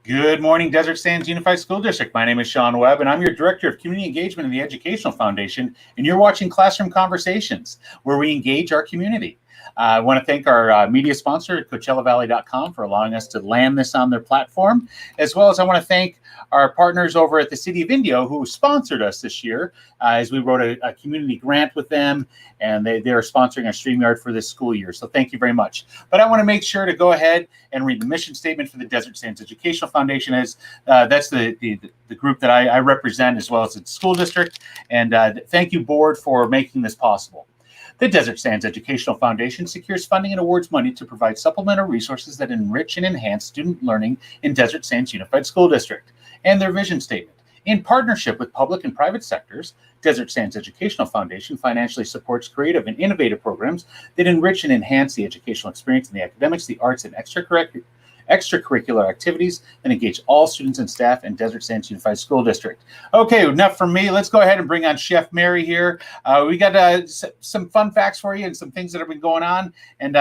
Good morning, Desert Sands Unified School District. My name is Sean Webb, and I'm your Director of Community Engagement in the Educational Foundation, and you're watching Classroom Conversations, where we engage our community. I want to thank our media sponsor, CoachellaValley.com, for allowing us to land this on their platform, as well as I want to thank our partners over at the City of Indio who sponsored us this year as we wrote a community grant with them, and they are sponsoring our StreamYard for this school year. So thank you very much. But I want to make sure to go ahead and read the mission statement for the Desert Sands Educational Foundation. As that's the group that I represent, as well as the school district. And thank you, board, for making this possible. The Desert Sands Educational Foundation secures funding and awards money to provide supplemental resources that enrich and enhance student learning in Desert Sands Unified School District. And their vision statement. In partnership with public and private sectors, Desert Sands Educational Foundation financially supports creative and innovative programs that enrich and enhance the educational experience in the academics, the arts, and extracurricular activities and engage all students and staff in Desert Sands Unified School District. Okay, enough from me. Let's go ahead and bring on Chef Mary here. We got some fun facts for you and some things that have been going on, and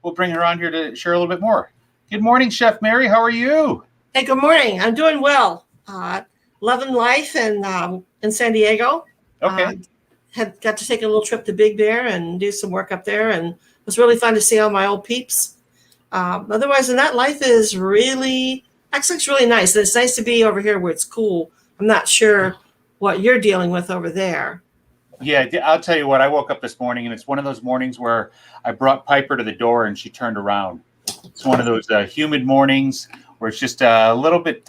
we'll bring her on here to share a little bit more. Good morning, Chef Mary. How are you? Hey, good morning. I'm doing well. Loving life in San Diego. Okay. Got to take a little trip to Big Bear and do some work up there, and it was really fun to see all my old peeps. Otherwise than that, life is really, actually it's really nice. And it's nice to be over here where it's cool. I'm not sure what you're dealing with over there. Yeah, I'll tell you what, I woke up this morning and it's one of those mornings where I brought Piper to the door and she turned around. It's one of those humid mornings where it's just a little bit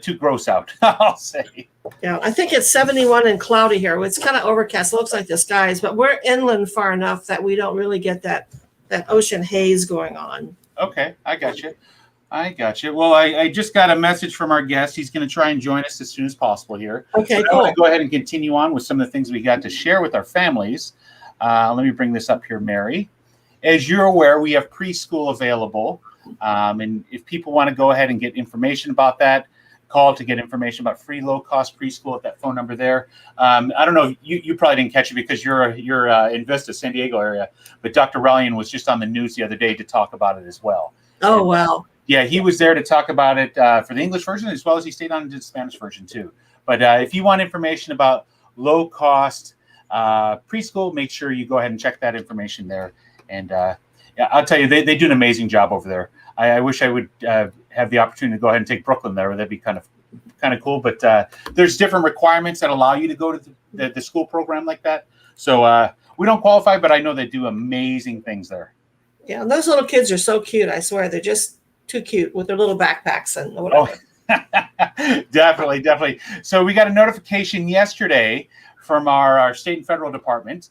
too gross out, I'll say. Yeah, I think it's 71 and cloudy here. It's kind of overcast. It looks like the skies, but we're inland far enough that we don't really get that ocean haze going on. Okay, I got you. Well, I just got a message from our guest. He's going to try and join us as soon as possible here. Okay, cool. I want to go ahead and continue on with some of the things we got to share with our families. Let me bring this up here, Mary. As you're aware, we have preschool available. And if people want to go ahead and get information about that, call to get information about free low-cost preschool at that phone number there. I don't know, you probably didn't catch it because you're in Vista, San Diego area, but Dr. Rallian was just on the news the other day to talk about it as well. Oh, wow. Yeah, he was there to talk about it for the English version, as well as he stayed on the Spanish version too. But if you want information about low-cost preschool, make sure you go ahead and check that information there. And yeah, I'll tell you, they do an amazing job over there. I wish I would have the opportunity to go ahead and take Brooklyn there. That'd be kind of cool. But there's different requirements that allow you to go to the school program like that. So we don't qualify, but I know they do amazing things there. Yeah, and those little kids are so cute. I swear, they're just too cute with their little backpacks and whatever. Oh, definitely. So we got a notification yesterday from our state and federal department.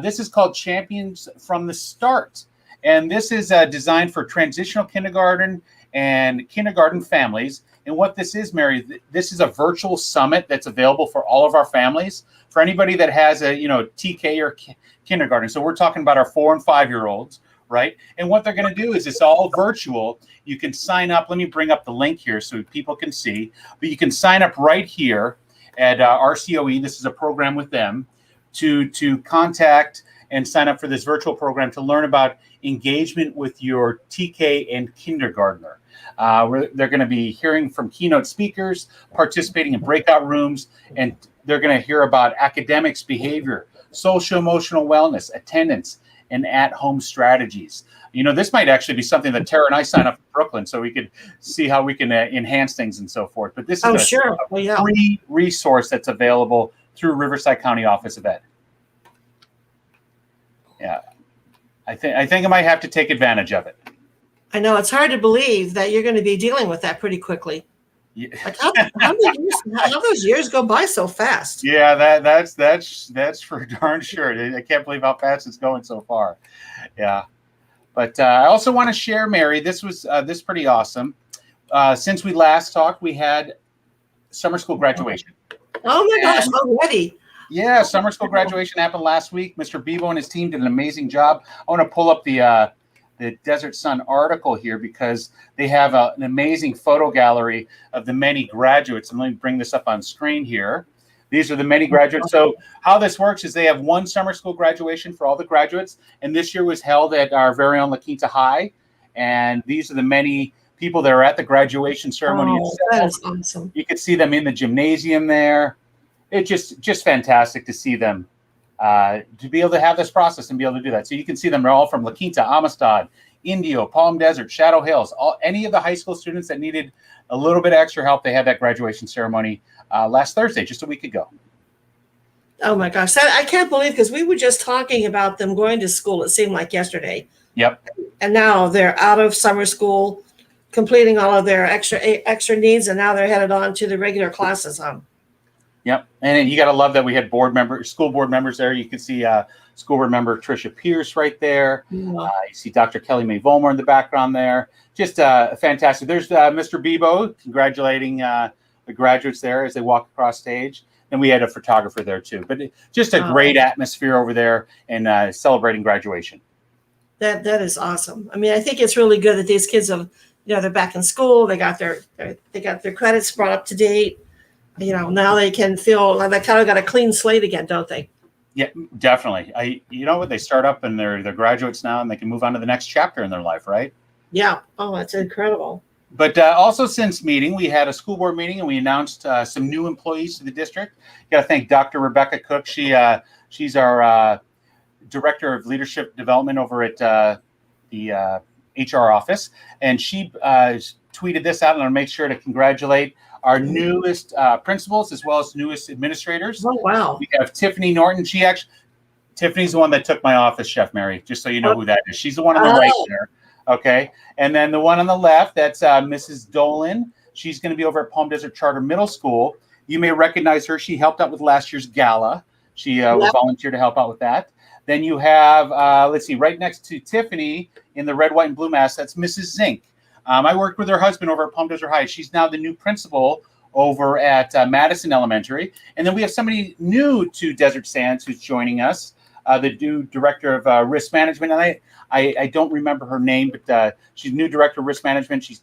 This is called Champions from the Start. And this is designed for transitional kindergarten and kindergarten families. And what this is, Mary, this is a virtual summit that's available for all of our families, for anybody that has a TK or kindergarten. So we're talking about our 4 and 5-year-olds, right? And what they're going to do is it's all virtual. You can sign up. Let me bring up the link here so people can see. But you can sign up right here at RCOE. This is a program with them to contact and sign up for this virtual program to learn about engagement with your TK and kindergartner. They're going to be hearing from keynote speakers, participating in breakout rooms, and they're going to hear about academics, behavior, social emotional wellness, attendance, and at-home strategies. This might actually be something that Tara and I sign up for Brooklyn so we could see how we can enhance things and so forth. But this is a free resource that's available through Riverside County Office of Ed. Yeah, I think I might have to take advantage of it. I know it's hard to believe that you're going to be dealing with that pretty quickly. Yeah. Like how those years go by so fast? Yeah, that's for darn sure. I can't believe how fast it's going so far. Yeah, but I also want to share, Mary. This was pretty awesome. Since we last talked, we had summer school graduation. Oh my gosh, already. Yeah, summer school graduation happened last week. Mr. Bevo and his team did an amazing job. I want to pull up the Desert Sun article here because they have an amazing photo gallery of the many graduates. And let me bring this up on screen here. These are the many graduates. So how this works is they have one summer school graduation for all the graduates. And this year was held at our very own La Quinta High. And these are the many people that are at the graduation ceremony Oh, itself. that is awesome. You could see them in the gymnasium there. It's just fantastic to see them, to be able to have this process and be able to do that. So you can see them. They're all from La Quinta, Amistad, Indio, Palm Desert, Shadow Hills. Any of the high school students that needed a little bit extra help, they had that graduation ceremony last Thursday, just a week ago. Oh my gosh, I can't believe, because we were just talking about them going to school. It seemed like yesterday. Yep. And now they're out of summer school, completing all of their extra needs, and now they're headed on to the regular classes. Yep. And you got to love that we had school board members there. You can see school board member Tricia Pierce right there. Yeah. You see Dr. Kelly Mae Volmer in the background there. Just fantastic. There's Mr. Bebo congratulating the graduates there as they walk across stage. And we had a photographer there too. But just a great atmosphere over there and celebrating graduation. That is awesome. I mean, I think it's really good that these kids have, they're back in school. They got their credits brought up to date. Now they can feel like they kind of got a clean slate again, don't they? Yeah, definitely. They start up and they're graduates now, and they can move on to the next chapter in their life, right? Yeah. Oh, that's incredible. But also since meeting, we had a school board meeting and we announced some new employees to the district. Got to thank Dr. Rebecca Cook. She's our director of leadership development over at the HR office, and she tweeted this out, and I'll make sure to congratulate our newest principals as well as newest administrators. Oh, wow. We have Tiffany Norton. Tiffany's the one that took my office, Chef Mary, just so you know who that is. She's the one on the right there. Okay. And then the one on the left, that's Mrs. Dolan. She's going to be over at Palm Desert Charter Middle School. You may recognize her. She helped out with last year's gala. She was volunteered to help out with that. Then you have, right next to Tiffany in the red, white, and blue mask, that's Mrs. Zink. I worked with her husband over at Palm Desert High. She's now the new principal over at Madison Elementary. And then we have somebody new to Desert Sands who's joining us, the new director of risk management. And I don't remember her name, but she's new director of risk management. She's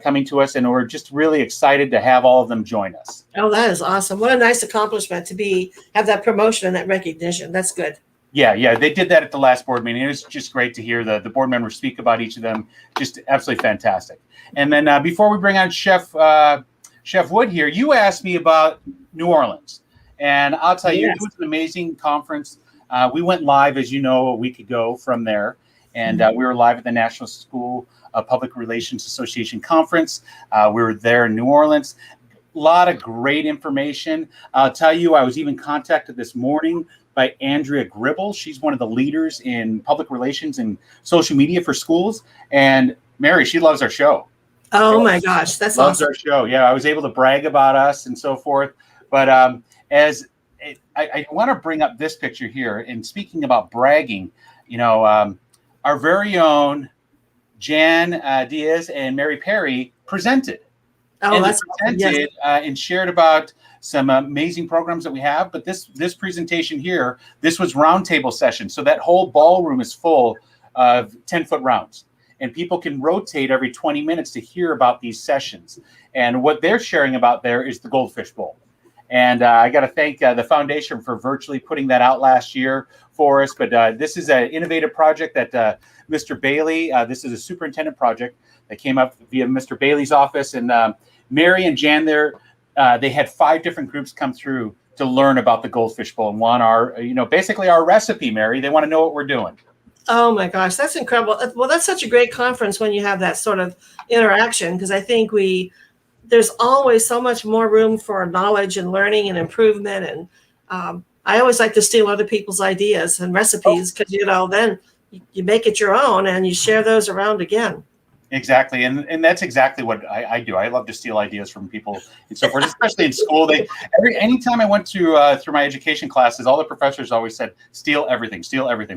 coming to us, and we're just really excited to have all of them join us. Oh, that is awesome. What a nice accomplishment to have that promotion and that recognition. That's good. Yeah, they did that at the last board meeting. It was just great to hear the board members speak about each of them. Just absolutely fantastic. And then before we bring on Chef Wood here, you asked me about New Orleans. And I'll tell you, it was an amazing conference. We went live, as you know, a week ago from there. And we were live at the National School Public Relations Association Conference. We were there in New Orleans. A lot of great information. I'll tell you, I was even contacted this morning by Andrea Gribble. She's one of the leaders in public relations and social media for schools. And Mary, she loves our show. Oh my gosh, that's loves awesome. Our show. Yeah, I was able to brag about us and so forth. But I want to bring up this picture here. And speaking about bragging, our very own Jan Diaz and Mary Perry presented. Oh, and that's presented and shared about some amazing programs that we have. But this presentation here, this was roundtable session. So that whole ballroom is full of 10-foot rounds. And people can rotate every 20 minutes to hear about these sessions. And what they're sharing about there is the Goldfish Bowl. And I got to thank the foundation for virtually putting that out last year for us. But this is an innovative project that Mr. Bailey, this is a superintendent project that came up via Mr. Bailey's office. And Mary and Jan there, they had 5 different groups come through to learn about the Goldfish Bowl and want basically our recipe, Mary. They want to know what we're doing. Oh my gosh, that's incredible. Well, that's such a great conference when you have that sort of interaction, because I think there's always so much more room for knowledge and learning and improvement. And I always like to steal other people's ideas and recipes, because, then you make it your own and you share those around again. Exactly. And that's exactly what I do. I love to steal ideas from people and so forth, especially in school. Anytime I went through my education classes, all the professors always said, steal everything.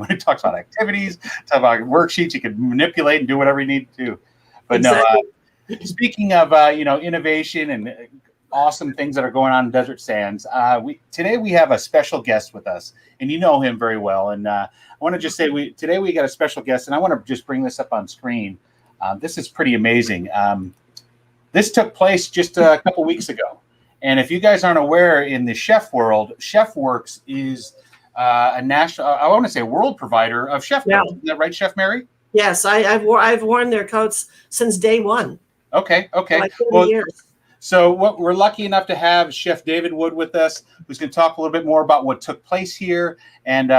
When it talks about activities, talk about worksheets, you can manipulate and do whatever you need to do. But exactly. No, speaking of, innovation and awesome things that are going on in Desert Sands, today we have a special guest with us, and you know him very well. And I want to just say today we got a special guest, and I want to just bring this up on screen. This is pretty amazing. This took place just a couple weeks ago. And if you guys aren't aware, in the chef world, ChefWorks is a national, I want to say world provider of chef. Yeah. Is that right, Chef Mary? Yes, I've worn their coats since day one. Okay. For like 30 Well, years. so we're lucky enough to have Chef David Wood with us, who's going to talk a little bit more about what took place here. And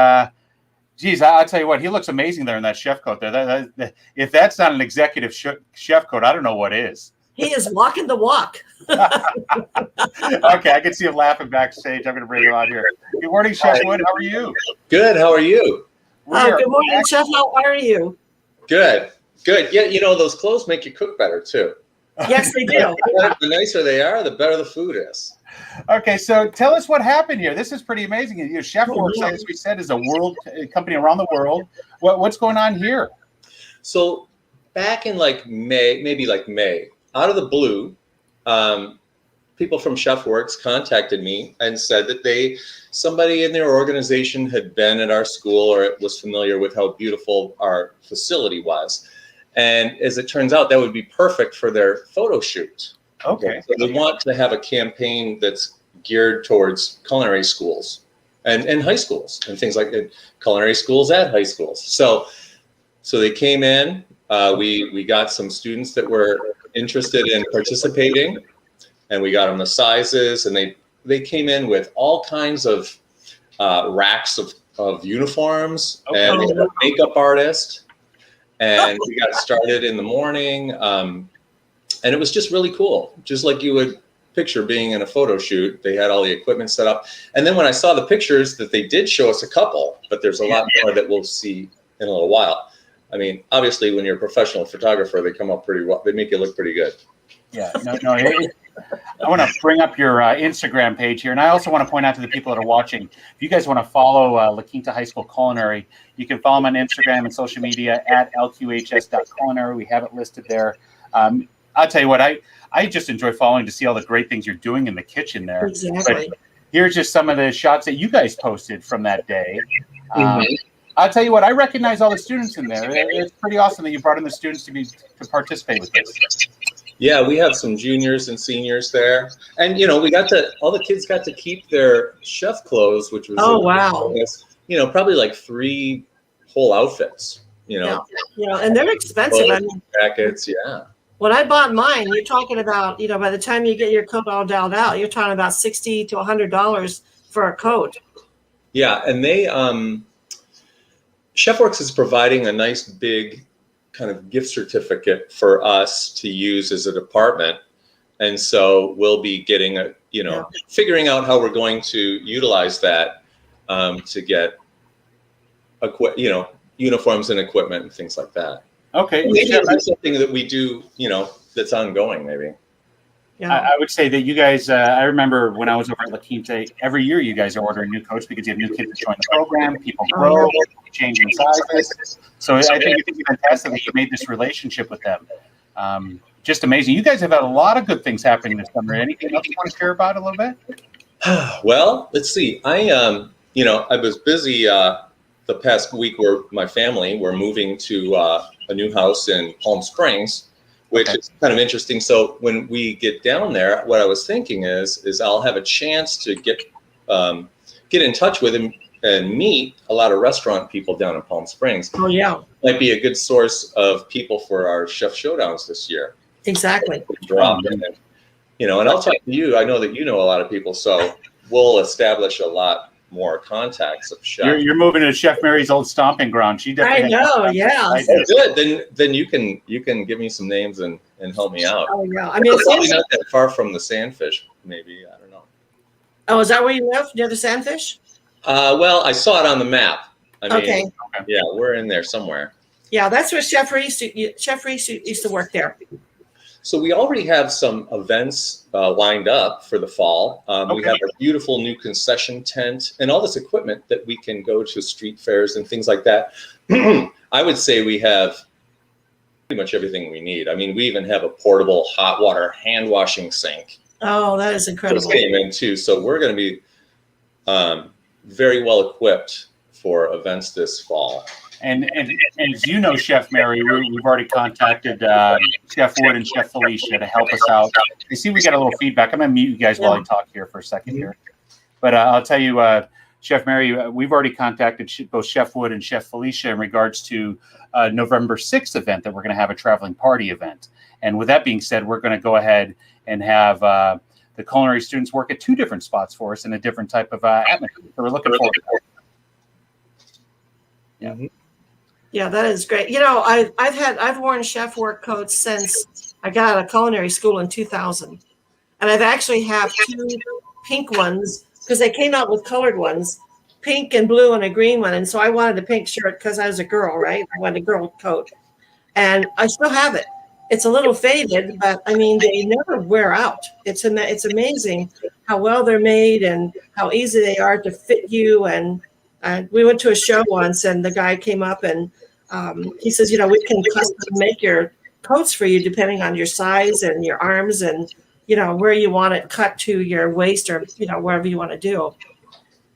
geez, I'll tell you what, he looks amazing there in that chef coat there. If that's not an executive chef coat, I don't know what is. He is walking the walk. Okay, I can see him laughing backstage. I'm going to bring him on here. Good morning, Chef Wood. How are you? Good. How are you? Good morning, Chef. How are you? Good. Yeah, those clothes make you cook better too. Yes, they do. The nicer they are, the better the food is. Okay, so tell us what happened here. This is pretty amazing. Chef Works, as we said, is a world company around the world. What's going on here? So back in May, out of the blue, people from Chef Works contacted me and said that somebody in their organization had been at our school or was familiar with how beautiful our facility was. And as it turns out, that would be perfect for their photo shoot. Okay. So they want to have a campaign that's geared towards culinary schools and high schools and things like that, culinary schools at high schools. So they came in, we got some students that were interested in participating, and we got them the sizes, and they came in with all kinds of racks of uniforms, and we had a makeup artist. And we got started in the morning, and it was just really cool. Just like you would picture being in a photo shoot. They had all the equipment set up. And then when I saw the pictures that they did show us a couple, but there's a lot more that we'll see in a little while. I mean, obviously, when you're a professional photographer, they come up pretty well. They make you look pretty good. Yeah, no. I want to bring up your Instagram page here. And I also want to point out to the people that are watching, if you guys want to follow La Quinta High School Culinary, you can follow them on Instagram and social media at lqhs.culinary. We have it listed there. I'll tell you what, I just enjoy following to see all the great things you're doing in the kitchen there. Exactly. But here's just some of the shots that you guys posted from that day. I'll tell you what, I recognize all the students in there. It's pretty awesome that you brought in the students to participate with this. Yeah, we have some juniors and seniors there, and all the kids got to keep their chef clothes, which was wow, probably like 3 whole outfits. Yeah, and they're expensive. I mean, jackets, yeah. When I bought mine, you're talking about by the time you get your coat all dialed out, you're talking about $60 to $100 for a coat. Yeah, and they Chef Works is providing a nice big kind of gift certificate for us to use as a department, and so we'll be getting figuring out how we're going to utilize that to get uniforms and equipment and things like that. Okay, maybe that's something that we do that's ongoing maybe. Yeah. I would say that you guys, I remember when I was over at La Quinta, every year you guys are ordering new coats because you have new kids that join the program, people grow, changing sizes. So I think it's fantastic that you made this relationship with them. Just amazing. You guys have had a lot of good things happening this summer. Anything else you want to share about a little bit? Well, let's see. I was busy the past week where my family were moving to a new house in Palm Springs, which is kind of interesting. So when we get down there, what I was thinking is I'll have a chance to get in touch with him and meet a lot of restaurant people down in Palm Springs. Oh yeah, might be a good source of people for our chef showdowns this year. Exactly. And I'll talk to you. I know that you know a lot of people, so we'll establish a lot more contacts of chefs. You're moving to Chef Mary's old stomping ground. She definitely. I know. Yeah. Oh, good. Then you can give me some names and help me out. Oh yeah. I mean, it's probably not that far from the Sandfish. Maybe, I don't know. Oh, is that where you live? Near the Sandfish? Well, I saw it on the map. I mean, okay. Yeah, we're in there somewhere. Yeah, that's where Chef Reese used to work there. So we already have some events lined up for the fall. We have a beautiful new concession tent and all this equipment that we can go to street fairs and things like that. I would say we have pretty much everything we need. I mean, we even have a portable hot water hand washing sink. Oh, that is incredible. Just came in too. So we're going to be very well equipped for events this fall. And as you know, Chef Mary, we've already contacted Chef Wood and Chef Felicia to help us out. You see, we got a little feedback. I'm going to mute you guys while I talk here for a second here. But I'll tell you, Chef Mary, we've already contacted both Chef Wood and Chef Felicia in regards to November 6th event that we're going to have a traveling party event. And with that being said, we're going to go ahead and have the culinary students work at 2 different spots for us in a different type of atmosphere. So we're looking forward to that. Yeah. Mm-hmm. Yeah, that is great. You know, I've worn chef work coats since I got out of culinary school in 2000, and I've actually have 2 pink ones because they came out with colored ones, pink and blue and a green one. And so I wanted a pink shirt because I was a girl, right? I wanted a girl coat, and I still have it. It's a little faded, but I mean, they never wear out. It's amazing how well they're made and how easy they are to fit you. And we went to a show once, and the guy came up and he says, you know, we can custom make your coats for you depending on your size and your arms and, you know, where you want it cut to your waist or, you know, wherever you want to do.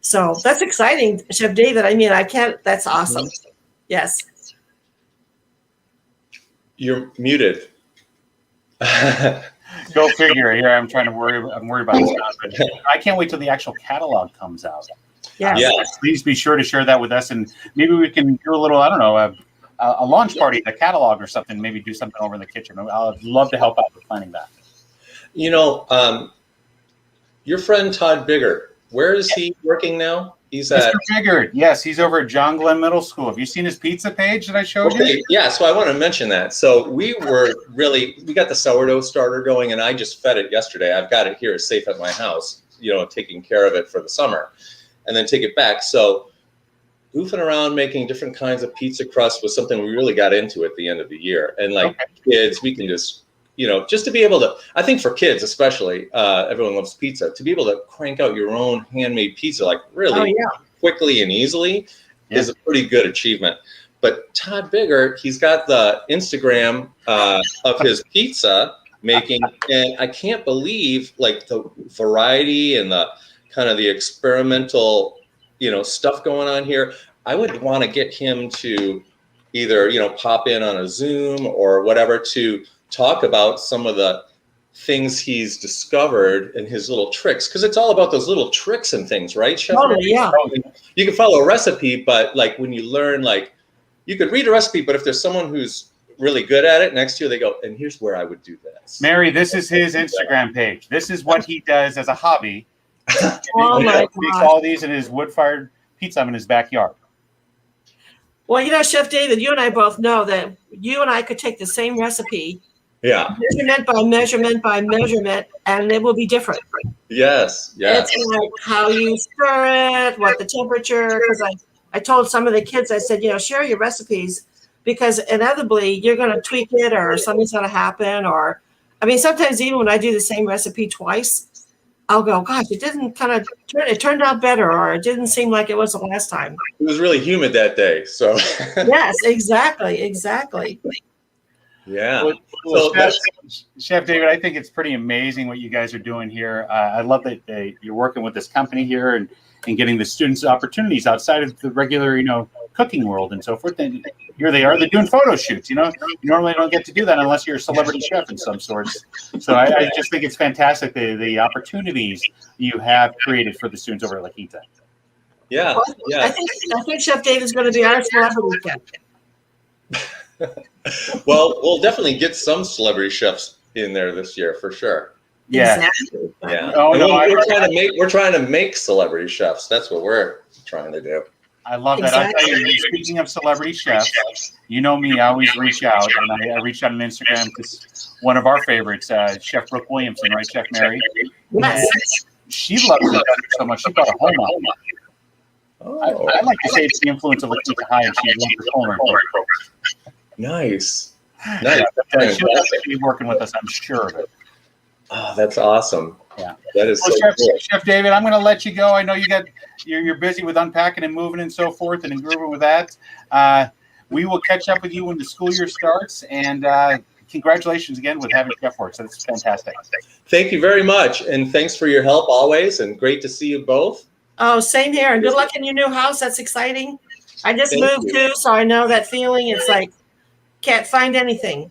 So that's exciting, Chef David. I mean, that's awesome. Yes. You're muted. Go figure. Here I'm worried about this. I can't wait till the actual catalog comes out. Yes. Please be sure to share that with us, and maybe we can do a little, I don't know, a launch party, a catalog or something. Maybe do something over in the kitchen. I'd love to help out with planning that. You know, your friend Todd Bigger, where is he working now? He's at Mr. Bigger. Yes, he's over at John Glenn Middle School. Have you seen his pizza page that I showed you? Yeah, so I want to mention that. So we got the sourdough starter going, and I just fed it yesterday. I've got it here safe at my house, you know, taking care of it for the summer, and then take it back. So goofing around making different kinds of pizza crust was something we really got into at the end of the year. And like kids, we can just, you know, just to be able to, I think for kids especially, everyone loves pizza, to be able to crank out your own handmade pizza like really quickly and easily is a pretty good achievement. But Todd Bigger, he's got the Instagram of his pizza making, and I can't believe like the variety and the kind of the experimental, you know, stuff going on here. I would want to get him to either, you know, pop in on a Zoom or whatever to talk about some of the things he's discovered and his little tricks, because it's all about those little tricks and things, right, Chef? Totally, yeah. You can follow a recipe, but like when you learn, like you could read a recipe, but if there's someone who's really good at it next to you, they go, and here's where I would do this. Mary, this is his Instagram page. This is what he does as a hobby. Oh my God. He makes all these in his wood-fired pizza oven in his backyard. Well, you know, Chef David, you and I both know that you and I could take the same recipe, measurement by measurement by measurement, and it will be different. Yes. It's like how you stir it, what the temperature, because I told some of the kids, I said, you know, share your recipes, because inevitably you're going to tweak it or something's going to happen. Or, I mean, sometimes even when I do the same recipe twice, I'll go, gosh, it turned out better, or it didn't seem like it was the last time. It was really humid that day, so. Yes, exactly. Yeah. Well, Chef David, I think it's pretty amazing what you guys are doing here. I love that you're working with this company here and getting the students opportunities outside of the regular, you know, cooking world and so forth. And here they are, they're doing photo shoots. You know, you normally don't get to do that unless you're a celebrity chef in some sorts. So I just think it's fantastic the opportunities you have created for the students over at La Quinta. Yeah. I think Chef David's going to be our celebrity chef. Well, we'll definitely get some celebrity chefs in there this year for sure. Yeah. Exactly. Yeah. Oh, no, we're trying to make celebrity chefs. That's what we're trying to do. I love that. I'll tell you, speaking of celebrity chefs, you know me, I always reach out, and I reached out on Instagram to one of our favorites, Chef Brooke Williamson, right, Chef Mary? Yes. She loves it so much, she brought a home out. Oh. I like to say it's the influence of La Quinta High, and she loves the culinary program. Nice. She'll be working with us, I'm sure of it. Oh, that's awesome. Yeah, that is well, so cool. Chef David, I'm going to let you go. I know you're busy with unpacking and moving and so forth, and grooving with that. We will catch up with you when the school year starts, and congratulations again with having Chef Works. That's fantastic. Thank you very much, and thanks for your help always, and great to see you both. Oh, same here, and good luck in your new house. That's exciting. I just moved too, so I know that feeling. It's like can't find anything.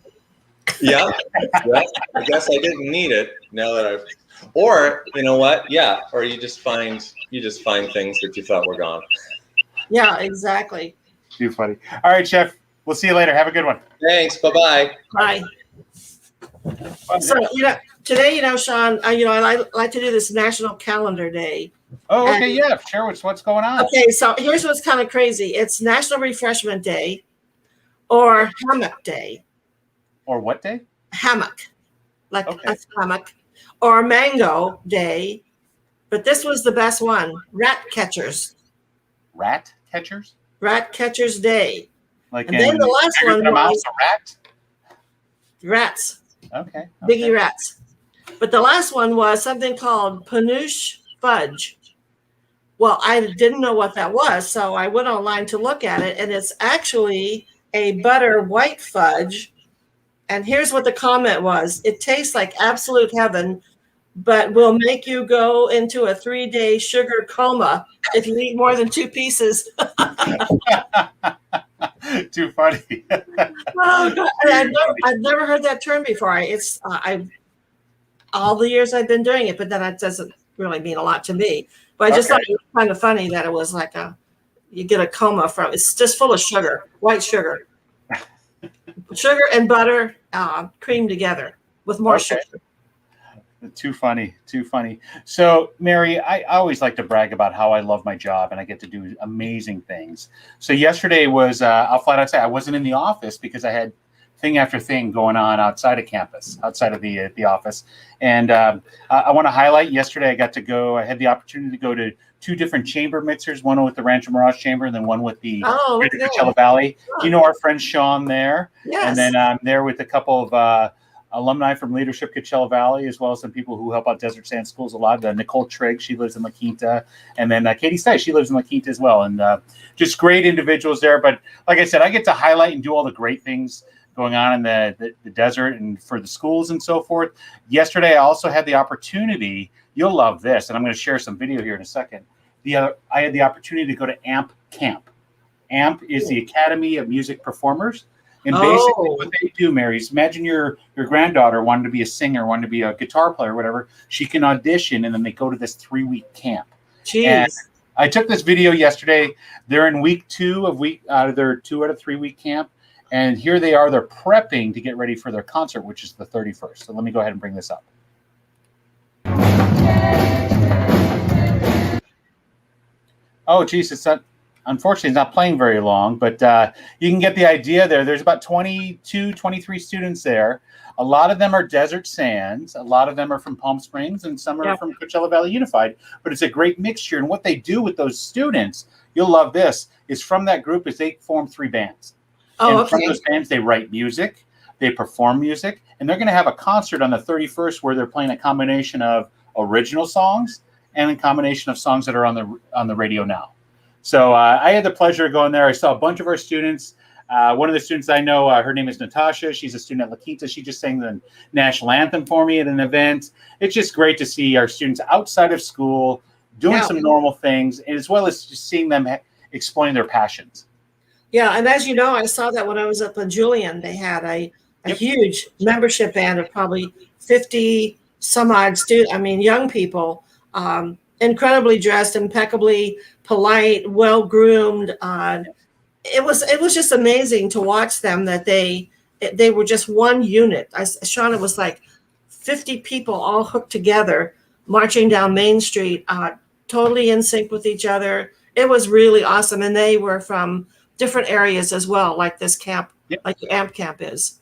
Yeah. I guess I didn't need it now that or you know what? Yeah. Or you just find you just find things that you thought were gone. Yeah, exactly. Too funny. All right, Chef. We'll see you later. Have a good one. Thanks. Bye-bye. Bye. So, today, Sean, I like to do this National Calendar Day. Oh, okay. Yeah. Share what's going on. Okay, so here's what's kind of crazy. It's National Refreshment Day or Hammock Day. Or what day? Hammock, like a hammock. Or Mango Day. But this was the best one. Rat Catchers. Rat catchers? Rat Catchers Day. Like and then the last one was mouse, a rat? Rats. Okay. Biggie rats. But the last one was something called Panouche Fudge. Well, I didn't know what that was, so I went online to look at it, and it's actually a butter white fudge. And here's what the comment was. It tastes like absolute heaven, but will make you go into a 3-day sugar coma if you eat more than 2 pieces. Too funny. Oh, God. I've never heard that term before. I've all the years I've been doing it, but then it doesn't really mean a lot to me. But I just thought it was kind of funny that it was like you get a coma from, it's just full of sugar, white sugar. Sugar and butter creamed together with more sugar. Too funny. So, Mary, I always like to brag about how I love my job and I get to do amazing things. So yesterday was, I'll flat out say, I wasn't in the office because I had thing after thing going on outside of campus, outside of the office. And I want to highlight yesterday, I had the opportunity to go to 2 different chamber mixers, one with the Rancho Mirage Chamber and then one with the Coachella Valley. Oh. Do you know our friend Sean there? Yes. And then I'm there with a couple of alumni from Leadership Coachella Valley, as well as some people who help out Desert Sand Schools a lot. Nicole Trigg, she lives in La Quinta. And then Katie Stice, she lives in La Quinta as well. And just great individuals there. But like I said, I get to highlight and do all the great things going on in the desert and for the schools and so forth. Yesterday, I also had the opportunity, you'll love this, and I'm going to share some video here in a second. I had the opportunity to go to AMP Camp. AMP is the Academy of Music Performers. And basically what they do, Mary, is imagine your granddaughter wanted to be a singer, wanted to be a guitar player, whatever. She can audition, and then they go to this 3-week camp. Jeez. And I took this video yesterday. They're in week 2 out of their 2 out of 3 week camp. And here they are. They're prepping to get ready for their concert, which is the 31st. So let me go ahead and bring this up. Oh, geez, unfortunately, it's not playing very long, but you can get the idea there. There's about 22, 23 students there. A lot of them are Desert Sands. A lot of them are from Palm Springs, and some are from Coachella Valley Unified. But it's a great mixture. And what they do with those students, you'll love this, is from that group is they form 3 bands. And from those bands, they write music, they perform music, and they're going to have a concert on the 31st where they're playing a combination of original songs and a combination of songs that are on the radio now. So I had the pleasure of going there. I saw a bunch of our students. One of the students I know, her name is Natasha. She's a student at La Quinta. She just sang the national anthem for me at an event. It's just great to see our students outside of school doing some normal things, as well as just seeing them explain their passions. Yeah, and as you know, I saw that when I was up in Julian, they had a huge membership band of probably 50 some odd young people, incredibly dressed, impeccably polite, well groomed. It was just amazing to watch them. That they were just one unit. Sean, it was like 50 people all hooked together, marching down Main Street, totally in sync with each other. It was really awesome, and they were from different areas as well, like this camp, like the AMP camp is.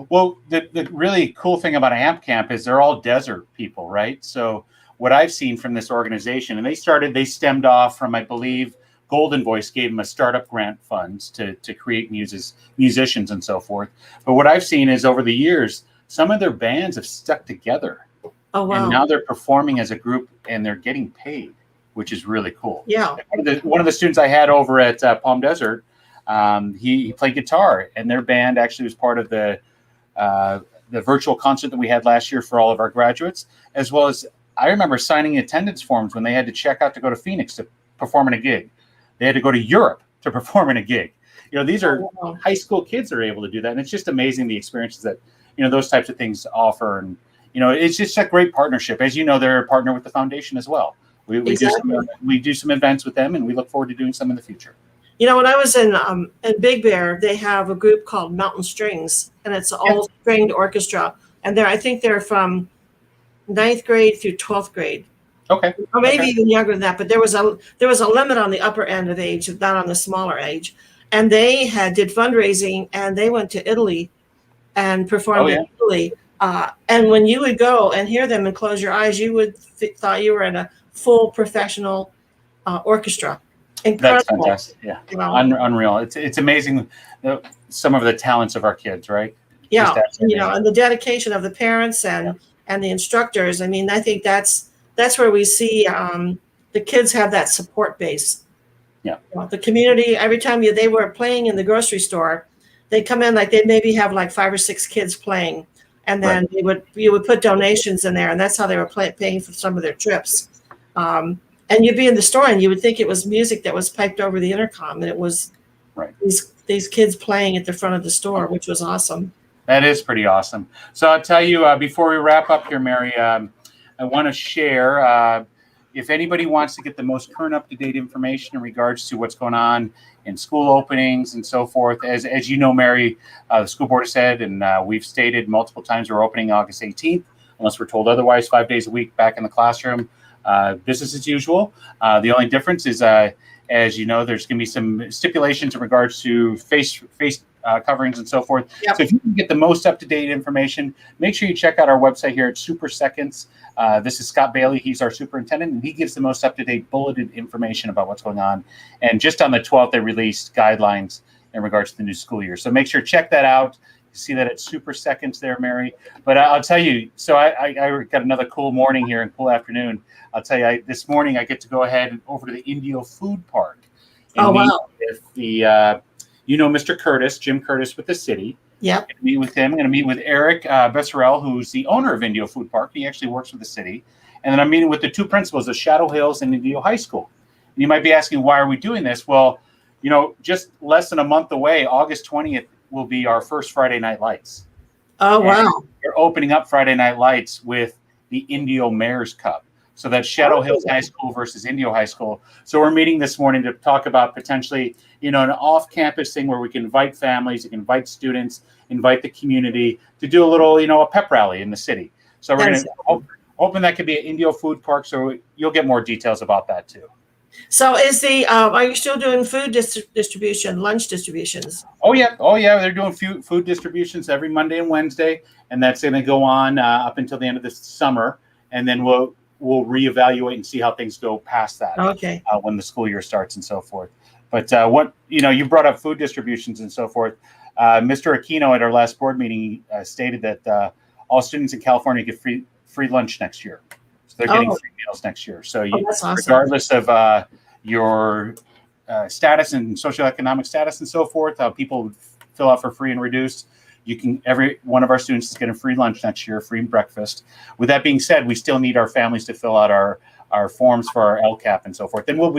Well, the really cool thing about AMP camp is they're all desert people, right? So what I've seen from this organization, and they stemmed off from, I believe, Golden Voice gave them a startup grant funds to create musicians and so forth. But what I've seen is over the years, some of their bands have stuck together. Oh, wow. And now they're performing as a group and they're getting paid, which is really cool. Yeah. One of the students I had over at Palm Desert, he played guitar, and their band actually was part of the virtual concert that we had last year for all of our graduates, as well as I remember signing attendance forms when they had to check out to go to Phoenix to perform in a gig. They had to go to Europe to perform in a gig. These are high school kids that are able to do that, and it's just amazing the experiences that those types of things offer. And it's just a great partnership. As you know, they're a partner with the foundation as well, Exactly. We do some events with them, and we look forward to doing some in the future. You know, when I was in Big Bear, they have a group called Mountain Strings, and it's an all stringed orchestra. And I think they're from 9th grade through 12th grade. Okay. Or maybe even younger than that. But there was a limit on the upper end of age, not on the smaller age. And they did fundraising, and they went to Italy and performed in Italy. And when you would go and hear them and close your eyes, you would thought you were in a full professional orchestra. Incredible. That's fantastic. Yeah, you know? Unreal. It's amazing some of the talents of our kids, right? Yeah, you know, and the dedication of the parents and the instructors. I mean, I think that's where we see the kids have that support base. Yeah, you know, the community. Every time they were playing in the grocery store, they come in like they maybe have like 5 or 6 kids playing, and then you would put donations in there, and that's how they were paying for some of their trips. And you'd be in the store, and you would think it was music that was piped over the intercom, and it was these kids playing at the front of the store, which was awesome. That is pretty awesome. So I'll tell you, before we wrap up here, Mary, I want to share, if anybody wants to get the most current up-to-date information in regards to what's going on in school openings and so forth, as you know, Mary, the school board has said, and we've stated multiple times, we're opening August 18th, unless we're told otherwise, 5 days a week back in the classroom. Business as usual. The only difference is, as you know, there's going to be some stipulations in regards to face coverings and so forth. Yep. So if you can get the most up-to-date information, make sure you check out our website here at Super Seconds. This is Scott Bailey. He's our superintendent, and he gives the most up-to-date bulleted information about what's going on. And just on the 12th, they released guidelines in regards to the new school year. So make sure to check that out. You see that at Super Seconds there, Mary. But I'll tell you, so I got another cool morning here and cool afternoon. I'll tell you, this morning I get to go ahead and over to the Indio Food Park. And meet with the, Mr. Curtis, Jim Curtis with the city. Yeah. Meet with him. I'm going to meet with Eric Besserell, who's the owner of Indio Food Park. He actually works with the city. And then I'm meeting with the 2 principals of Shadow Hills and Indio High School. And you might be asking, why are we doing this? Well, just less than a month away, August 20th will be our first Friday Night Lights. Oh, wow. And we're opening up Friday Night Lights with the Indio Mayor's Cup. So that's Shadow Hills High School versus Indio High School. So we're meeting this morning to talk about potentially, an off-campus thing where we can invite families, we can invite students, invite the community to do a little, a pep rally in the city. So we're going to hoping that could be an Indio Food Park. So you'll get more details about that too. So are you still doing food distribution, lunch distributions? Oh yeah. They're doing food distributions every Monday and Wednesday, and that's going to go on up until the end of this summer, and then we'll reevaluate and see how things go past that. Okay. When the school year starts and so forth. But you brought up food distributions and so forth. Mr. Aquino at our last board meeting stated that all students in California get free lunch next year. So they're getting free meals next year. So that's awesome. Regardless of your status and socioeconomic status and so forth, people fill out for free and reduced. Every one of our students is getting free lunch next year, free breakfast. With that being said, we still need our families to fill out our forms for our LCAP and so forth. And we'll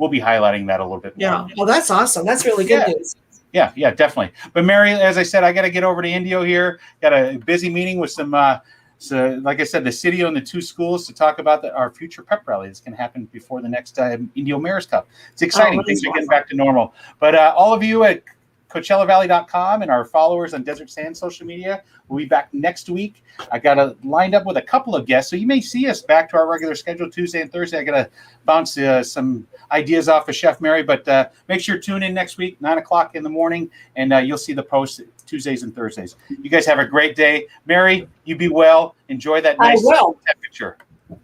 be highliling that a little bit more. Yeah. Well, that's awesome. That's really good news. Yeah, definitely. But Mary, as I said, I got to get over to Indio here. Got a busy meeting with some, like I said, the city and the 2 schools to talk about our future pep rally that's going to happen before the next Indio Mayor's Cup. It's exciting. Things are getting back to normal. But all of you at CoachellaValley.com and our followers on Desert Sand social media. We'll be back next week. I got lined up with a couple of guests, so you may see us back to our regular schedule Tuesday and Thursday. I got to bounce some ideas off of Chef Mary, but make sure to tune in next week, 9 o'clock in the morning, and you'll see the posts Tuesdays and Thursdays. You guys have a great day. Mary, you be well. Enjoy that nice temperature.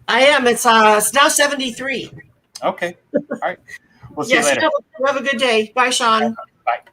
I am. It's now 73. Okay. All right. We'll see you later. Have a good day. Bye, Sean.